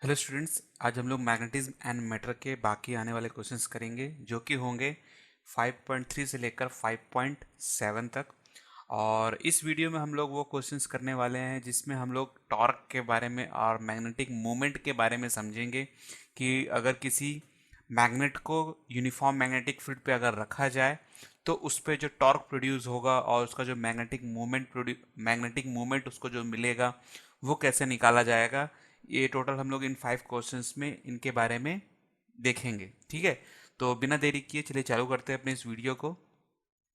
Hello students, आज हम लोग मैग्नेटिज्म एंड मैटर के बाकी आने वाले क्वेश्चंस करेंगे जो कि होंगे 5.3 से लेकर 5.7 तक। और इस वीडियो में हम लोग वो क्वेश्चंस करने वाले हैं जिसमें हम लोग टॉर्क के बारे में और मैग्नेटिक मोमेंट के बारे में समझेंगे कि अगर किसी मैग्नेट को यूनिफॉर्म मैग्नेटिक फील्ड पे अगर रखा जाए तो उस पे जो टॉर्क प्रोड्यूस होगा और उसका जो मैग्नेटिक मूवमेंट उसको जो मिलेगा वो कैसे निकाला जाएगा। ये टोटल हम लोग इन 5 क्वेश्चंस में इनके बारे में देखेंगे। ठीक है, तो बिना देरी किए चलिए चालू करते हैं अपने इस वीडियो को।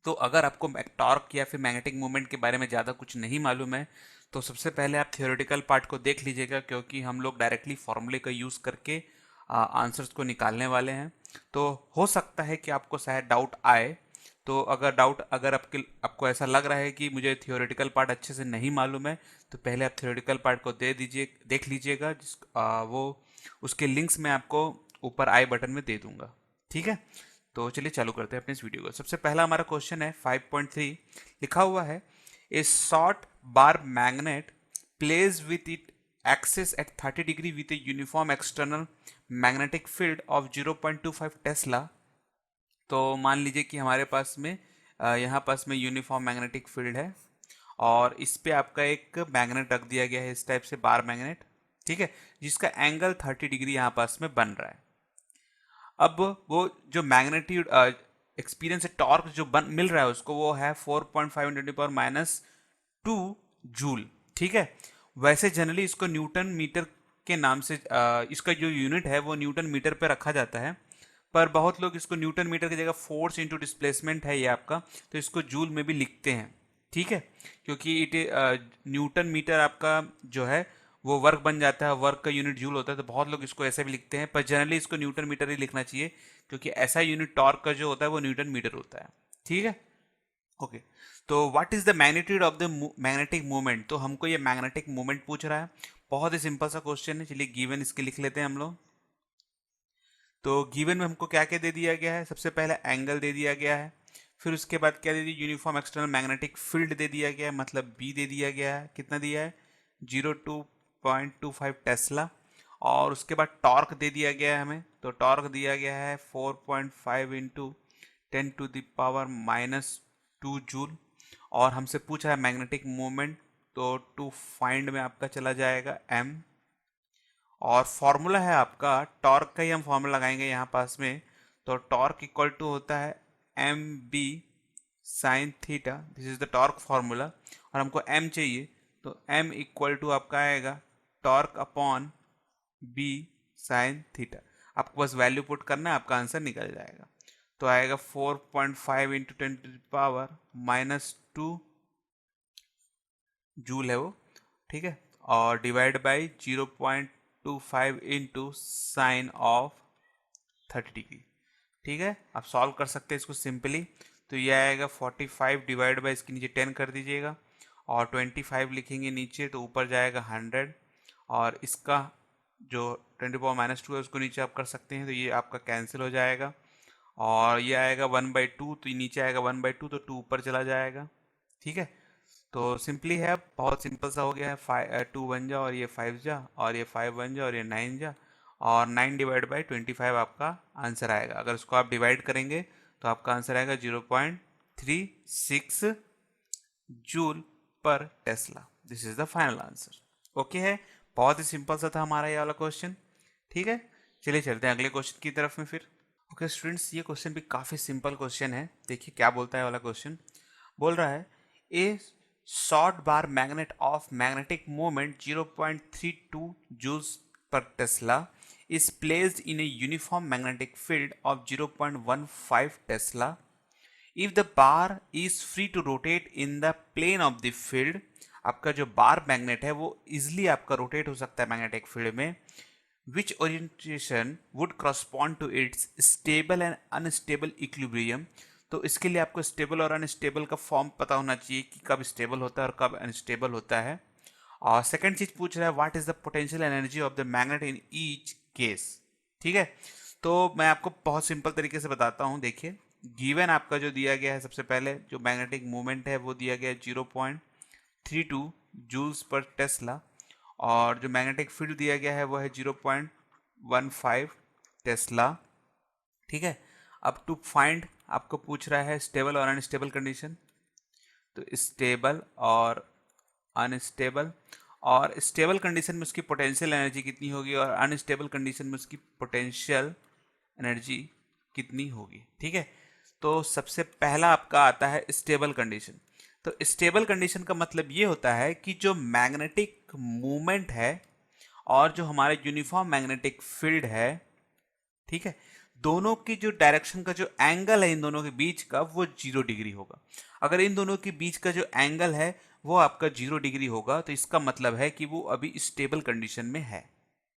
तो अगर आपको टॉर्क या फिर मैग्नेटिक मूवमेंट के बारे में ज़्यादा कुछ नहीं मालूम है तो सबसे पहले आप थियोरेटिकल पार्ट को देख लीजिएगा, क्योंकि हम लोग डायरेक्टली फॉर्मूले का यूज़ करके आंसर्स को निकालने वाले हैं। तो हो सकता है कि आपको शायद डाउट आए। तो अगर आपको ऐसा लग रहा है कि मुझे थियोरेटिकल पार्ट अच्छे से नहीं मालूम है तो पहले आप थियोरेटिकल पार्ट को देख लीजिएगा, वो उसके लिंक्स मैं आपको ऊपर आई बटन में दे दूंगा। ठीक है, तो चलिए चालू करते हैं अपने इस वीडियो को। सबसे पहला हमारा क्वेश्चन है 5.3। लिखा हुआ है ए short bar magnet place with it axis at 30 degree with a uniform external magnetic field of 0.25 Tesla. तो मान लीजिए कि हमारे पास में यहाँ पास में यूनिफॉर्म मैग्नेटिक फील्ड है और इस पे आपका एक मैग्नेट रख दिया गया है, इस टाइप से बार मैग्नेट। ठीक है, जिसका एंगल 30 डिग्री यहाँ पास में बन रहा है। अब वो जो मैग्नेटिक एक्सपीरियंस से टॉर्क जो मिल रहा है उसको, वो है 4.5 × 10⁻²2 जूल। ठीक है, वैसे जनरली इसको न्यूटन मीटर के नाम से इसका जो यूनिट है वो न्यूटन मीटर पे रखा जाता है, पर बहुत लोग इसको न्यूटन मीटर की जगह फोर्स इंटू डिस्प्लेसमेंट है ये आपका, तो इसको जूल में भी लिखते हैं। ठीक है, क्योंकि न्यूटन मीटर आपका जो है वो वर्क बन जाता है, वर्क का यूनिट जूल होता है, तो बहुत लोग इसको ऐसे भी लिखते हैं, पर जनरली इसको न्यूटन मीटर ही लिखना चाहिए, क्योंकि ऐसा यूनिट टॉर्क का जो होता है वो न्यूटन मीटर होता है। ठीक है, ओके। तो what is the magnitude of the magnetic movement, तो हमको ये मैग्नेटिक मूवमेंट पूछ रहा है। बहुत ही सिंपल सा क्वेश्चन है, चलिए गिवन इसके लिख लेते हैं हम लोग। तो गिवन में हमको क्या क्या दे दिया गया है, सबसे पहले एंगल दे दिया गया है, फिर उसके बाद क्या दे दिया, यूनिफॉर्म एक्सटर्नल मैग्नेटिक फील्ड दे दिया गया है, मतलब बी दे दिया गया है। कितना दिया है, 0.25 टेस्ला। और उसके बाद टॉर्क दे दिया गया है हमें, तो टॉर्क दिया गया है 4.5 इंटू 10⁻⁻² जूल। और हमसे पूछा है मैग्नेटिक मोमेंट, तो टू फाइंड में आपका चला जाएगा एम। और फॉर्मूला है आपका टॉर्क का ही हम फॉर्मूला लगाएंगे यहाँ पास में। तो टॉर्क इक्वल टू होता है M B sine theta, this is the torque formula. और हमको एम चाहिए, तो एम इक्वल टू आपका आएगा torque upon B sine theta. आपको बस वैल्यू पुट करना है, आपका आंसर निकल जाएगा। तो आएगा 4.5 इंटू 10⁻⁻² जूल है वो। ठीक है, और divide by 0.25 into sine of 30 degree. ठीक है, आप सॉल्व कर सकते हैं इसको सिंपली। तो ये आएगा 45 डिवाइड बाई इसके नीचे 10 कर दीजिएगा, और 25 लिखेंगे नीचे तो ऊपर जाएगा 100। और इसका जो 10⁻² है उसको नीचे आप कर सकते हैं, तो ये आपका कैंसिल हो जाएगा। और ये आएगा 1/2, तो ये नीचे आएगा 1/2, तो 2 ऊपर चला जाएगा। ठीक है, तो सिंपली है, बहुत सिंपल सा हो गया है। 2 बन जा और ये 5 जा, और ये 5 बन जा और ये 9 जा, और 9 डिवाइड बाई 25 आपका आंसर आएगा। अगर उसको आप डिवाइड करेंगे तो आपका आंसर आएगा 0.36 जूल पर Tesla. This is the final answer. Okay है, बहुत ही सिंपल सा था हमारा ये वाला क्वेश्चन। ठीक है, चलिए चलते हैं अगले क्वेश्चन की तरफ में फिर। ओके स्टूडेंट्स, ये क्वेश्चन भी काफ़ी सिंपल क्वेश्चन है। देखिए क्या बोलता है वाला क्वेश्चन। बोल रहा है ए short bar magnet of magnetic moment 0.32 joules per Tesla is placed in a uniform magnetic field of 0.15 Tesla. If the bar is free to rotate in the plane of the field, आपका जो bar magnet है वो easily आपका rotate हो सकता है magnetic field में, which orientation would correspond to its stable and unstable equilibrium। तो इसके लिए आपको स्टेबल और अनस्टेबल का फॉर्म पता होना चाहिए कि कब स्टेबल होता है और कब अनस्टेबल होता है। और सेकंड चीज पूछ रहा है what is the potential energy of the magnet in each case. ठीक है, तो मैं आपको बहुत सिंपल तरीके से बताता हूँ। देखिए गिवन आपका जो दिया गया है, सबसे पहले जो मैग्नेटिक मूवमेंट है वो दिया गया है 0.32 जूल्स पर टेस्ला। और जो मैग्नेटिक फील्ड दिया गया है वो है 0.15 टेस्ला। ठीक है, अब टू फाइंड आपको पूछ रहा है स्टेबल और अनस्टेबल कंडीशन। तो स्टेबल और अनस्टेबल, और स्टेबल कंडीशन में उसकी पोटेंशियल एनर्जी कितनी होगी और अनस्टेबल कंडीशन में उसकी पोटेंशियल एनर्जी कितनी होगी। ठीक है, तो सबसे पहला आपका आता है स्टेबल कंडीशन। तो स्टेबल कंडीशन का मतलब ये होता है कि जो मैग्नेटिक मूवमेंट है और जो हमारा यूनिफॉर्म मैग्नेटिक फील्ड है, ठीक है, दोनों की जो डायरेक्शन का जो एंगल है इन दोनों के बीच का वो 0 डिग्री होगा। अगर इन दोनों के बीच का जो एंगल है वो आपका 0 डिग्री होगा तो इसका मतलब है कि वो अभी स्टेबल कंडीशन में है।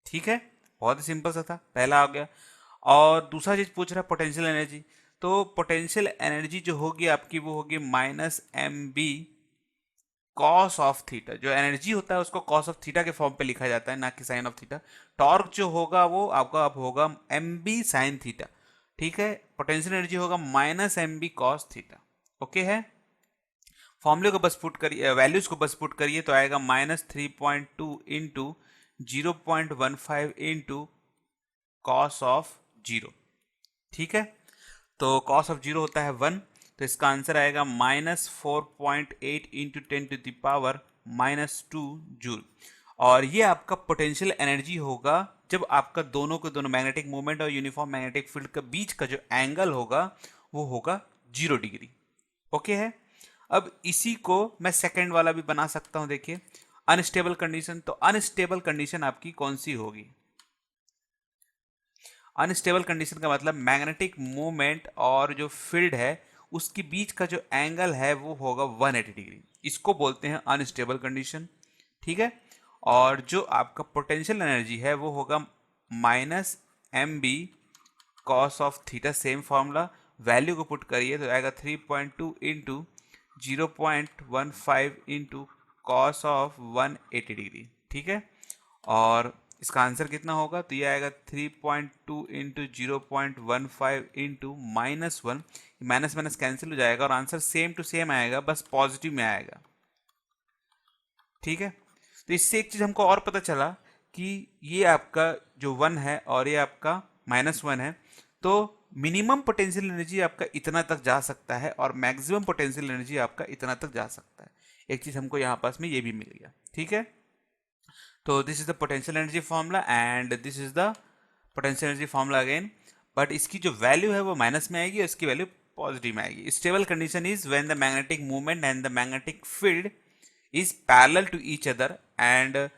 ठीक है, बहुत ही सिंपल सा था, पहला आ गया। और दूसरा चीज पूछ रहा है पोटेंशियल एनर्जी। तो पोटेंशियल एनर्जी जो होगी आपकी वो होगी -mb कॉस ऑफ थीटा। जो एनर्जी होता है उसको कॉस ऑफ थीटा के फॉर्म पे लिखा जाता है, ना कि साइन ऑफ थीटा। टॉर्क जो होगा वो आपका अब होगा mb साइन थीटा। ठीक है, पोटेंशियल एनर्जी होगा -mb कॉस थीटा। ओके है, फॉर्मूले को बस पुट करिए, वैल्यूज को बस पुट करिए तो आएगा -3.2 इंटू 0.15 इंटू कॉस ऑफ 0। ठीक है, तो कॉस ऑफ 0 होता है 1, तो इसका आंसर आएगा -4.8 इंटू 10⁻⁻² जूल। और ये आपका पोटेंशियल एनर्जी होगा जब आपका दोनों के दोनों मैग्नेटिक मूवमेंट और यूनिफॉर्म मैग्नेटिक फील्ड के बीच का जो एंगल होगा वो होगा 0 डिग्री। ओके है, अब इसी को मैं सेकेंड वाला भी बना सकता हूं। देखिए अनस्टेबल कंडीशन, तो अनस्टेबल कंडीशन आपकी कौन सी होगी? अनस्टेबल कंडीशन का मतलब मैग्नेटिक मूवमेंट और जो फील्ड है उसके बीच का जो एंगल है वो होगा 180 डिग्री। इसको बोलते हैं अनस्टेबल कंडीशन। ठीक है, और जो आपका पोटेंशियल एनर्जी है वो होगा -mb cos of theta. Same formula, value को पुट करिए तो आएगा 3.2 into 0.15 into cos of 180 degree. ठीक है, और इसका आंसर कितना होगा? तो ये आएगा 3.2 into 0.15 into -1। Minus minus cancel हो जाएगा और आंसर सेम टू सेम आएगा, बस पॉजिटिव में आएगा। ठीक है, तो इससे एक चीज हमको और पता चला कि ये आपका जो 1 है और ये आपका -1 है, तो मिनिमम पोटेंशियल एनर्जी आपका इतना तक जा सकता है और मैक्सिमम पोटेंशियल एनर्जी आपका इतना तक जा सकता है। एक चीज हमको यहाँ पास में ये भी मिल गया। ठीक है, तो this is the potential energy formula and this is the potential energy formula again, but इसकी जो वैल्यू है वो माइनस में आएगी और इसकी वैल्यू पॉजिटिव में आएगी। Stable condition is when the magnetic movement and the magnetic field is parallel to each other, and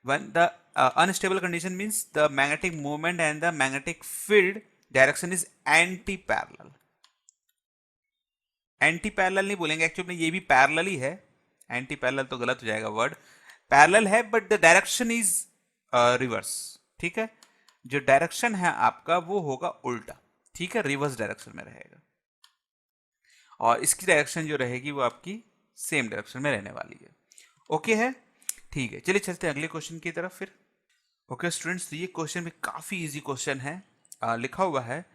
when the unstable condition means the magnetic movement and the magnetic field direction is anti parallel। Anti parallel नहीं बोलेंगे, actually में ये भी parallel ही है। Anti parallel तो गलत हो जाएगा वर्ड, पैरेलल है but the direction is reverse. ठीक है, जो डायरेक्शन है आपका वो होगा उल्टा। ठीक है, रिवर्स डायरेक्शन में रहेगा और इसकी डायरेक्शन जो रहेगी वो आपकी सेम डायरेक्शन में रहने वाली है। ओके है, ठीक है, चलिए चलते हैं अगले क्वेश्चन की तरफ फिर। ओके स्टूडेंट्स, तो ये क्वेश्चन भी काफी इजी क्वेश्चन है। लिखा हुआ है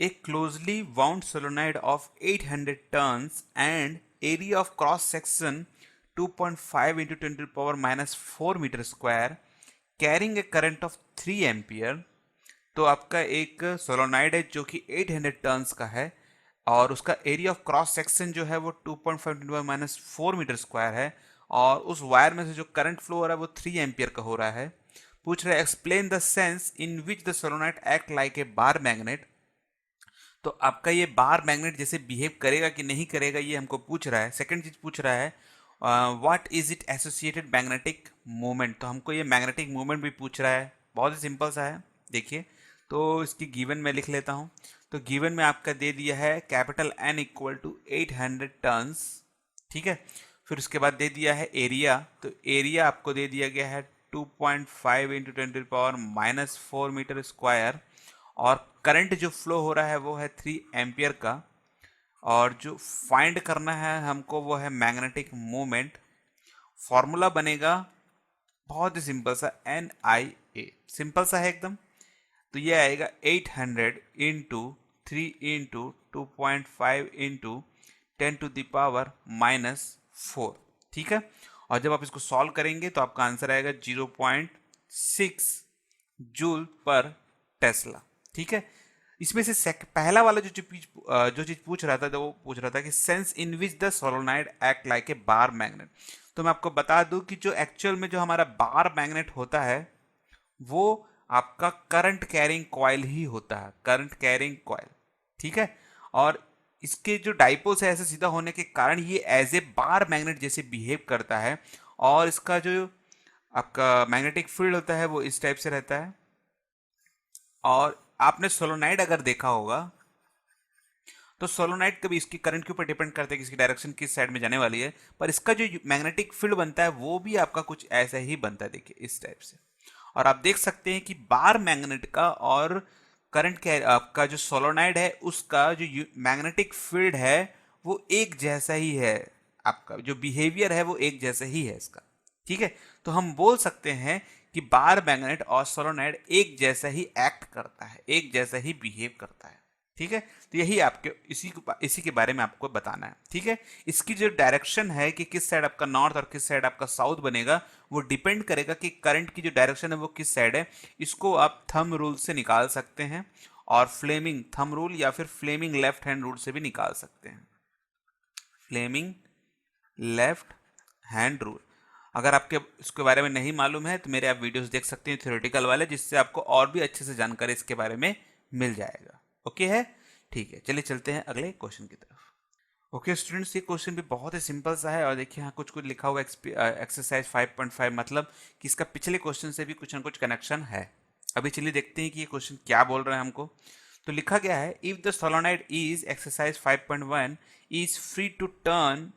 a closely wound solenoid of 800 turns and area of cross section 2.5 into 10⁻⁻4 metre square carrying a current of 3 ampere. तो आपका एक सोलोनाइड है जो कि 800 टर्न्स का है और उसका एरिया ऑफ क्रॉस सेक्शन जो है वो 2.5 10⁻⁻4 मीटर स्क्वायर है और उस वायर में से जो करंट फ्लो हो रहा है वो 3 एम्पियर का हो रहा है। पूछ रहा है explain the sense in which the solenoid act like a bar magnet. तो आपका ये बार मैग्नेट जैसे बिहेव करेगा कि नहीं करेगा ये हमको पूछ रहा है। सेकंड चीज पूछ रहा है what is it associated magnetic movement. तो हमको ये मैग्नेटिक मूवमेंट भी पूछ रहा है, बहुत ही सिंपल सा है। देखिए, तो इसकी गिवन में लिख लेता हूँ। तो गिवन में आपका दे दिया है capital N equal to 800 turns. ठीक है, फिर उसके बाद दे दिया है एरिया। तो एरिया आपको दे दिया गया है 2.5 इंटू 10⁻⁻4 मीटर स्क्वायर और करंट जो फ्लो हो रहा है वो है 3 एम्पियर का और जो फाइंड करना है हमको वो है मैग्नेटिक मूवमेंट। फॉर्मूला बनेगा बहुत ही सिंपल सा, NIA, सिंपल सा है एकदम। तो ये आएगा 800 इंटू 3 इंटू 2.5 इंटू 10⁻⁻4। ठीक है, और जब आप इसको सॉल्व करेंगे तो आपका आंसर आएगा 0.6 जूल पर टेस्ला। ठीक है, इसमें से पहला वाला जो चीज पूछ रहा था, तो वो पूछ रहा था कि sense in which the solenoid act like a bar magnet. तो मैं आपको बता दूं कि जो एक्चुअल में जो हमारा बार मैग्नेट होता है वो आपका करंट कैरिंग कॉइल ही होता है, करंट कैरिंग कॉइल। ठीक है, और इसके जो डाइपोल्स है ऐसे सीधा होने के कारण ये एज ए बार मैग्नेट जैसे बिहेव करता है, और इसका जो आपका मैग्नेटिक फील्ड होता है वो इस टाइप से रहता है। और आपने सोलोनाइड अगर देखा होगा तो सोलोनाइड कभी इसकी करंट के ऊपर डिपेंड करता है कि इसकी डायरेक्शन किस साइड में जाने वाली है, पर इसका जो मैग्नेटिक फील्ड बनता है वो भी आपका कुछ ऐसा ही बनता है, देखिए इस टाइप से। और आप देख सकते हैं कि बार मैग्नेट का और करंट के आपका जो सोलोनाइड है उसका जो मैग्नेटिक फील्ड है वो एक जैसा ही है, आपका जो बिहेवियर है वो एक जैसा ही है इसका। ठीक है, तो हम बोल सकते हैं कि बार मैग्नेट और सोलोनाइड एक जैसा ही एक्ट करता है, एक जैसा ही बिहेव करता है। ठीक है, तो यही आपके इसी के बारे में आपको बताना है। ठीक है, इसकी जो डायरेक्शन है कि किस साइड आपका नॉर्थ और किस साइड आपका साउथ बनेगा वो डिपेंड करेगा कि करंट की जो डायरेक्शन है वो किस साइड है। इसको आप थंब रूल से निकाल सकते हैं, और फ्लेमिंग थंब रूल या फिर फ्लेमिंग लेफ्ट हैंड रूल से भी निकाल सकते हैं। फ्लेमिंग लेफ्ट हैंड रूल, अगर आपके इसके बारे में नहीं मालूम है तो मेरे आप वीडियोस देख सकते हैं थ्योरेटिकल वाले, जिससे आपको और भी अच्छे से जानकारी इसके बारे में मिल जाएगा। ओके है, ठीक है, चलिए चलते हैं अगले क्वेश्चन की तरफ। ओके स्टूडेंट्स, ये क्वेश्चन भी बहुत ही सिंपल सा है, और देखिए यहाँ कुछ कुछ लिखा हुआ एक्सरसाइज 5.5, मतलब कि इसका पिछले क्वेश्चन से भी कुछ ना कुछ कनेक्शन है। अभी चलिए देखते हैं कि ये क्वेश्चन क्या बोल रहा है हमको। तो लिखा गया है, if the solenoid is exercise 5.1 is free to turn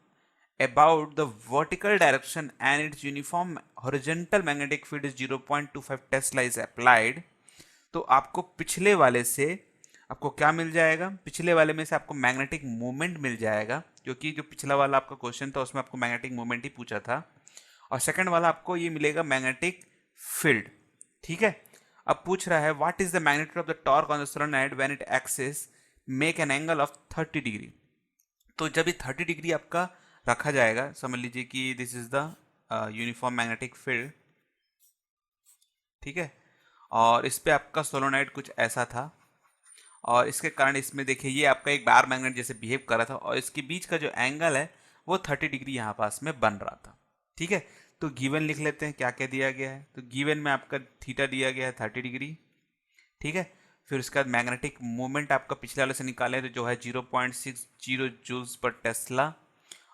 about the vertical direction and its uniform horizontal magnetic field is 0.25 Tesla is applied, तो आपको पिछले वाले से आपको क्या मिल जाएगा, पिछले वाले में से आपको मैग्नेटिक मोमेंट मिल जाएगा, क्योंकि जो पिछला वाला आपका क्वेश्चन था उसमें आपको मैग्नेटिक मोमेंट ही पूछा था, और सेकंड वाला आपको ये मिलेगा मैग्नेटिक फील्ड। ठीक है, अब पूछ रहा है what is the magnitude of the torque on the solenoid when it axis make an angle of 30 degree. तो जब ये 30 डिग्री आपका रखा जाएगा, समझ लीजिए कि this is the uniform magnetic field. ठीक है, और इस पे आपका सोलोनाइड कुछ ऐसा था, और इसके कारण इसमें देखिए ये आपका एक बार मैग्नेट जैसे बिहेव कर रहा था, और इसके बीच का जो एंगल है वो 30 डिग्री यहाँ पास में बन रहा था। ठीक है, तो गिवन लिख लेते हैं क्या क्या दिया गया है। तो गिवन में आपका थीटा दिया गया है 30 डिग्री। ठीक है, फिर उसके बाद मैग्नेटिक मोमेंट आपका पिछले वाले से निकाले तो जो है 0.60 जूल्स पर टेस्ला,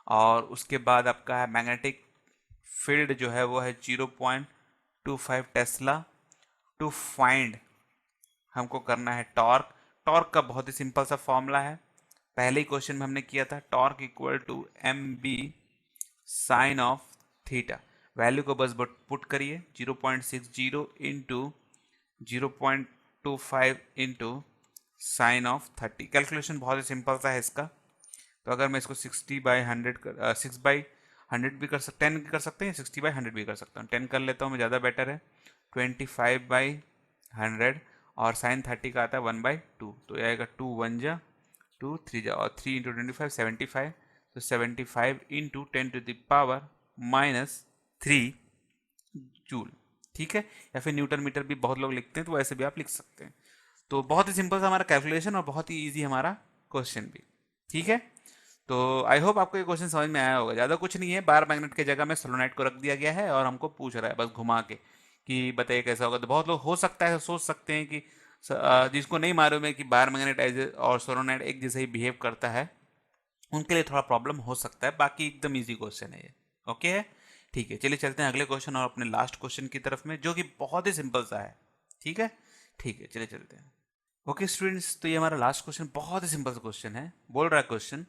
और उसके बाद आपका है मैग्नेटिक फील्ड जो है वो है 0.25 टेस्ला। टू फाइंड हमको करना है टॉर्क। टॉर्क का बहुत ही सिंपल सा फॉर्मूला है, पहले ही क्वेश्चन में हमने किया था, torque equal to mb sine of theta. Value को बस पुट करिए, 0.60 into 0.25 into sine of 30। Calculation बहुत ही सिंपल सा है इसका। तो अगर मैं इसको 6/100 भी कर सकते 10 भी कर सकते हैं, 60/100 भी कर सकता हूँ। 10 कर लेता हूँ मैं, ज़्यादा बेटर है। 25/100, और साइन 30 का आता है 1/2, तो ये आएगा 2 1 जा 2 3 जा, और 3 इंटू 25 75, तो 75 इंटू 10⁻³ जूल। ठीक है, या फिर न्यूटन मीटर भी बहुत लोग लिखते हैं, तो वैसे भी आप लिख सकते हैं। तो बहुत ही सिंपल सा हमारा कैलकुलेशन, और बहुत ही ईजी हमारा क्वेश्चन भी। ठीक है, तो आई होप आपको ये क्वेश्चन समझ में आया होगा। ज़्यादा कुछ नहीं है, बार मैग्नेट की जगह में सोलोनाइड को रख दिया गया है, और हमको पूछ रहा है बस घुमा के कि बताइए कैसा होगा। तो बहुत लोग हो सकता है सोच सकते हैं कि जिसको नहीं मालूम है कि बार मैग्नेट और सोलोनाइड एक जैसे ही बिहेव करता है, उनके लिए थोड़ा प्रॉब्लम हो सकता है। बाकी एकदम ईजी क्वेश्चन है ये। ओके है, ठीक है, चलिए चलते हैं अगले क्वेश्चन और अपने लास्ट क्वेश्चन की तरफ में, जो कि बहुत ही सिंपल सा है। ठीक है, ठीक है, चलिए चलते हैं। ओके स्टूडेंट्स, तो ये हमारा लास्ट क्वेश्चन बहुत ही सिंपल सा क्वेश्चन है। बोल रहा है question,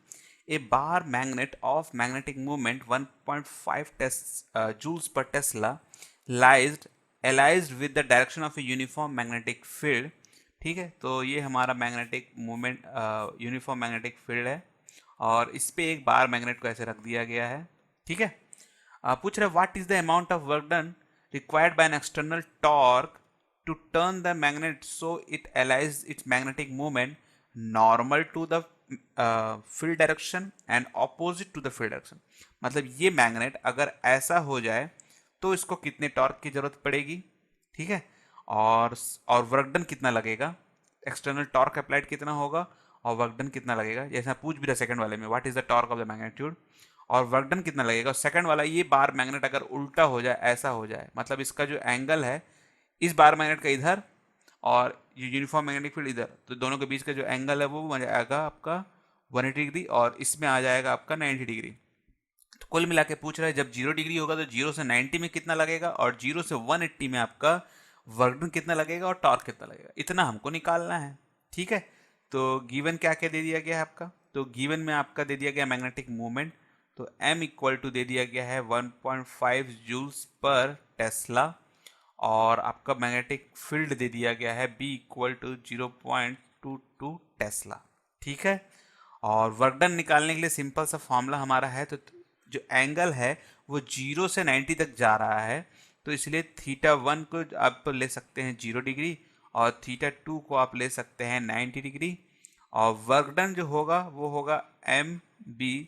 a bar magnet of magnetic movement 1.5 joules per tesla aligned with the direction of a uniform magnetic field. ठीक है, तो ये हमारा magnetic movement uniform magnetic field है, और इस पे एक बार मैग्नेट को ऐसे रख दिया गया है। ठीक है, पूछ रहा है what is the amount of work done required by an external torque to turn the magnet so it allows its magnetic moment normal to the field direction and opposite to the field direction। मतलब ये magnet अगर ऐसा हो जाए तो इसको कितने torque की जरूरत पड़ेगी, ठीक है, और वर्क डन कितना लगेगा, एक्सटर्नल टॉर्क अप्लाइड कितना होगा और वर्क डन कितना लगेगा। जैसे पूछ भी रहा सेकंड वाले में, what is the torque of the magnitude, और वर्क डन कितना लगेगा। सेकंड वाला, ये बार मैग्नेट अगर उल्टा हो जाए, ऐसा हो जाए, मतलब इसका जो एंगल है इस बार मैग्नेट का इधर और ये यूनिफॉर्म मैग्नेटिक फील्ड इधर, तो दोनों के बीच का जो एंगल है वो आएगा आपका 180 डिग्री और इसमें आ जाएगा आपका 90 डिग्री। तो कुल मिला के पूछ रहा है जब 0 डिग्री होगा तो 0 से 90 में कितना लगेगा और 0 से 180 में आपका वर्क डन कितना लगेगा और टॉर्क कितना लगेगा, इतना हमको निकालना है। ठीक है, तो गिवन क्या क्या दे दिया गया है आपका, तो गिवन में आपका दे दिया गया मैग्नेटिक मूवमेंट, तो m इक्वल टू दे दिया गया है 1.5 जूल्स पर टेस्ला, और आपका मैग्नेटिक फील्ड दे दिया गया है B इक्वल टू 0.22 टेस्ला। ठीक है, और वर्क डन निकालने के लिए सिंपल सा फॉर्मूला हमारा है, तो जो एंगल है वो 0 से 90 तक जा रहा है, तो इसलिए θ1 को आप ले सकते हैं 0 डिग्री और θ2 को आप ले सकते हैं 90 डिग्री, और वर्क डन जो होगा वो होगा mb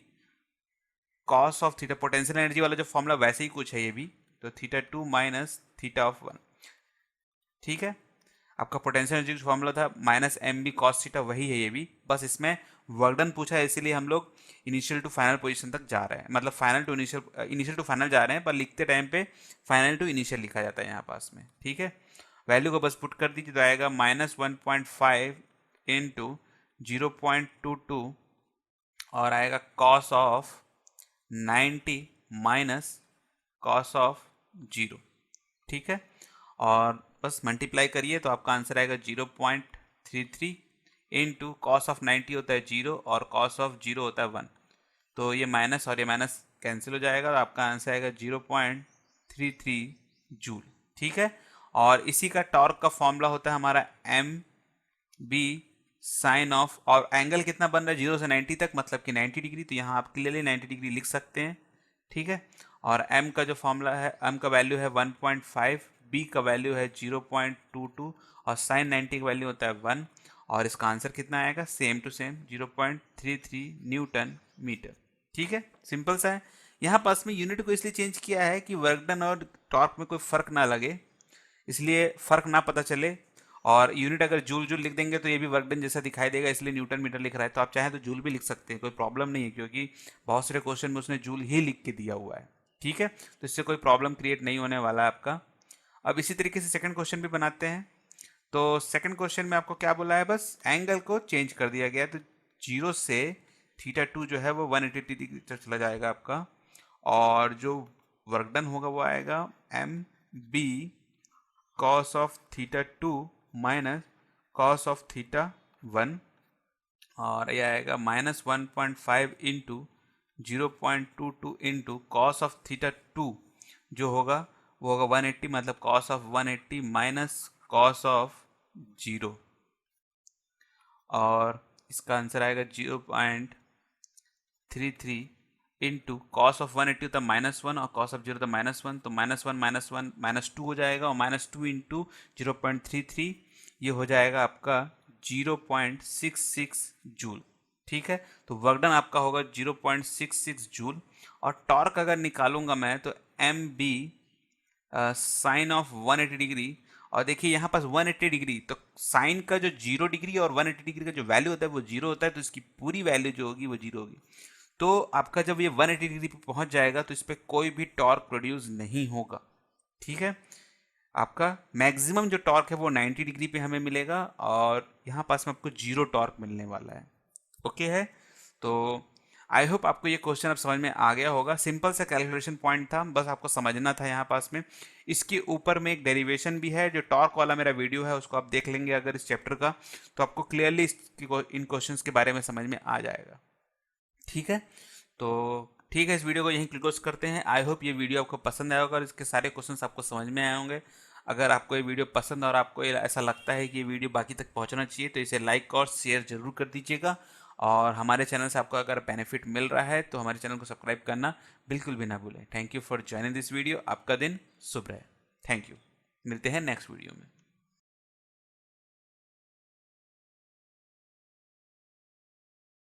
cos of theta, potential energy वाला जो फॉर्मूला वैसे ही कुछ है ये भी, तो θ2 माइनस θ1। ठीक है, आपका पोटेंशियल एनर्जी फॉर्मूला था माइनस mb cos थीटा, वही है ये भी, बस इसमें वर्क डन पूछा है, इसीलिए हम लोग इनिशियल टू फाइनल पोजीशन तक जा रहे हैं, मतलब final to initial to final जा रहे हैं, पर लिखते टाइम पे फाइनल टू इनिशियल लिखा जाता है यहाँ पास में। ठीक है, वैल्यू को बस पुट कर दीजिए तो आएगा -1.5 इंटू 0.22 और आएगा cos of 90 minus cos of 0। ठीक है, और बस मल्टीप्लाई करिए तो आपका आंसर आएगा 0.33 इंटू कॉस ऑफ 90 होता है 0 और कॉस ऑफ 0 होता है 1, तो ये माइनस और ये माइनस कैंसिल हो जाएगा, तो आपका आंसर आएगा 0.33 जूल। ठीक है, और इसी का टॉर्क का फॉर्मूला होता है हमारा mb साइन ऑफ, और एंगल कितना बन रहा है 0 से 90 तक, मतलब कि 90 डिग्री, तो यहाँ आप क्लियरली 90 डिग्री लिख सकते हैं। ठीक है, और m का जो फॉर्मूला है, m का वैल्यू है 1.5, b का वैल्यू है 0.22 और साइन 90 का वैल्यू होता है 1, और इसका आंसर कितना आएगा, same to same 0.33 newton metre. ठीक है, सिंपल सा है। यहाँ पास में यूनिट को इसलिए चेंज किया है कि वर्क डन और टॉर्क में कोई फर्क ना लगे, इसलिए फर्क ना पता चले, और यूनिट अगर जूल जूल लिख देंगे तो ये भी वर्क डन जैसा दिखाई देगा, इसलिए न्यूटन मीटर लिख रहा है, तो आप चाहें तो जूल भी लिख सकते हैं, कोई प्रॉब्लम नहीं है, क्योंकि बहुत सारे क्वेश्चन में उसने जूल ही लिख के दिया हुआ है। ठीक है, तो इससे कोई प्रॉब्लम क्रिएट नहीं होने वाला है आपका। अब इसी तरीके से सेकंड क्वेश्चन भी बनाते हैं। तो सेकंड क्वेश्चन में आपको क्या बोला है, बस एंगल को चेंज कर दिया गया है, तो 0 से θ2 जो है वो 180 डिग्री तक चला जाएगा आपका, और जो वर्क डन होगा वो आएगा mb cos of θ2 minus cos of θ1, और यह आएगा -1.5 इंटू 0.22 इंटू कॉस ऑफ θ2 जो होगा वो होगा 180, मतलब cos of 180 minus cos of 0, और इसका आंसर आएगा 0.33 इंटू कॉस ऑफ 180 होता है -1 और कॉस ऑफ 0 होता है -1, तो -1 -2 हो जाएगा, और -2 इंटू 0.33 ये हो जाएगा आपका 0.66 जूल। ठीक है, तो वर्क डन आपका होगा 0.66 जूल, और टॉर्क अगर निकालूंगा मैं तो mb साइन ऑफ 180 डिग्री, और देखिए यहाँ पास 180 डिग्री, तो साइन का जो 0 डिग्री और 180 डिग्री का जो वैल्यू होता है वो 0 होता है, तो इसकी पूरी वैल्यू जो होगी वो 0 होगी। तो आपका जब ये 180 डिग्री पे पहुंच जाएगा तो इस पर कोई भी टॉर्क प्रोड्यूस नहीं होगा। ठीक है, आपका मैक्सिमम जो टॉर्क है वो 90 डिग्री पे हमें मिलेगा, और यहाँ पास में आपको 0 टॉर्क मिलने वाला है। ओके है, तो आई होप आपको ये क्वेश्चन अब समझ में आ गया होगा, सिंपल सा कैलकुलेशन पॉइंट था, बस आपको समझना था यहाँ पास में। इसके ऊपर में एक डेरिवेशन भी है, जो टॉर्क वाला मेरा वीडियो है उसको आप देख लेंगे अगर इस चैप्टर का, तो आपको क्लियरली इन क्वेश्चंस के बारे में समझ में आ जाएगा। ठीक है, तो ठीक है, इस वीडियो को यहीं क्लोज करते हैं। आई होप ये वीडियो आपको पसंद आया होगा और इसके सारे क्वेश्चंस आपको समझ में आए होंगे। अगर आपको ये वीडियो पसंद और आपको ऐसा लगता है कि ये वीडियो बाकी तक पहुंचना चाहिए तो इसे लाइक और शेयर जरूर कर दीजिएगा, और हमारे चैनल से आपको अगर बेनिफिट मिल रहा है तो हमारे चैनल को सब्सक्राइब करना बिल्कुल भी ना भूलें। Thank you for joining this video, आपका दिन शुभ रहे। थैंक यू, मिलते हैं नेक्स्ट वीडियो में।